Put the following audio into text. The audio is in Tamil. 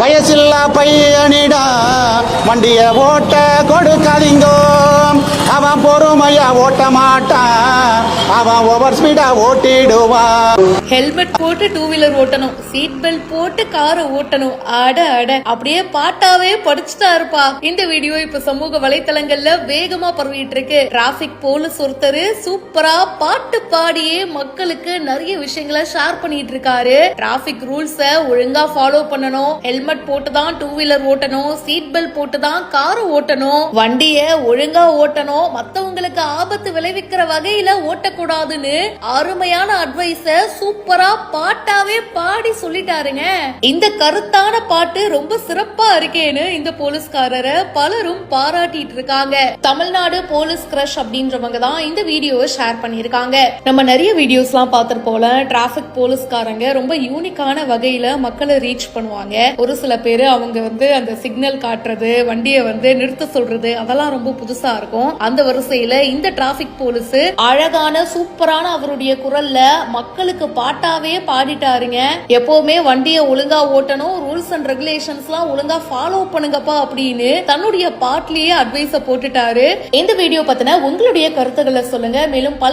வயசில்லா பையனிடா வண்டிய ஓட்ட கொடுக்காதீங்கோ, அவன் பொறுமையா ஓட்ட மாட்டான், அவன் ஓவர் ஸ்பீடா ஓட்டிடுவான். ஹெல்மெட் போட்டு டூ வீலர் ஓட்டணும், சீட் பெல்ட் போட்டு காரை ஓட்டணும். அட அட அப்படியே பாட்டாவே படிச்சுட்டா இருப்பா. இந்த வீடியோ இப்ப சமூக வலைத்தளங்கள்ல வேகமா பரவிட்டு இருக்கு. டிராபிக் போலீஸ் ஒருத்தர் சூப்பரா பாட்டு பாடியே மக்களுக்கு நிறைய விஷயங்களை ஷேர் பண்ணிட்டு இருக்காரு. டிராபிக் ரூல்ஸ ஒழுங்கா ஃபாலோ பண்ணணும், ஹெல்மெட் போட்டு தான் டூ வீலர் ஓட்டணும், சீட் பெல்ட் போட்டு தான் காரை ஓட்டணும், வண்டிய ஒழுங்கா ஓட்டணும், மத்தவங்களுக்கு ஆபத்து விளைவிக்கிற வகையில ஓட்டக்கூடாதுன்னு அருமையான அட்வைஸ சூப்பரா பாட்டாவே பாடி சொல்லிட்டாருங்க. இந்த கருத்தான பாட்டு ரொம்ப சிறப்பா இருக்கேன்னு இந்த போலீஸ்காரரை பலரும் பாராட்டிட்டு இருக்காங்க. தமிழ்நாடு போலீஸ் கிரஷ் அப்படின்றவங்க தான் இந்த வீடியோவை ஷேர் பண்ணிருக்காங்க. நம்ம நிறைய வீடியோஸ் எல்லாம் பார்த்திருப்போல, டிராபிக் போலீஸ்காரங்க ரொம்ப யூனிக்கான வகையில மக்களை ரீச் பண்ணுவாங்க. ஒரு சில பேரு அவங்க அந்த சிக்னல் காட்டுறது, வண்டியை நிறுத்த சொல்றது, அதெல்லாம் ரொம்ப புதுசா இருக்கும். அந்த வரிசையில இந்த டிராபிக் போலீஸ் அழகான சூப்பரான அவருடைய குரல்ல மக்களுக்கு பாட்டாவே பாடிட்டாருங்க. எப்பவுமே வண்டியை ஒழுங்கா ஓட்டணும், ரூல்ஸ் அண்ட் ரெகுலேஷன்ஸ் எல்லாம் ஒழுங்கா ஃபாலோ பண்ணுங்கப்பா அப்படின்னு தன்னுடைய பாட்லயே அட்வைஸ போட்டுட்டாரு. இந்த வீடியோ பத்தின உங்களுடைய கருத்துக்களை சொல்லுங்க. மேலும் பல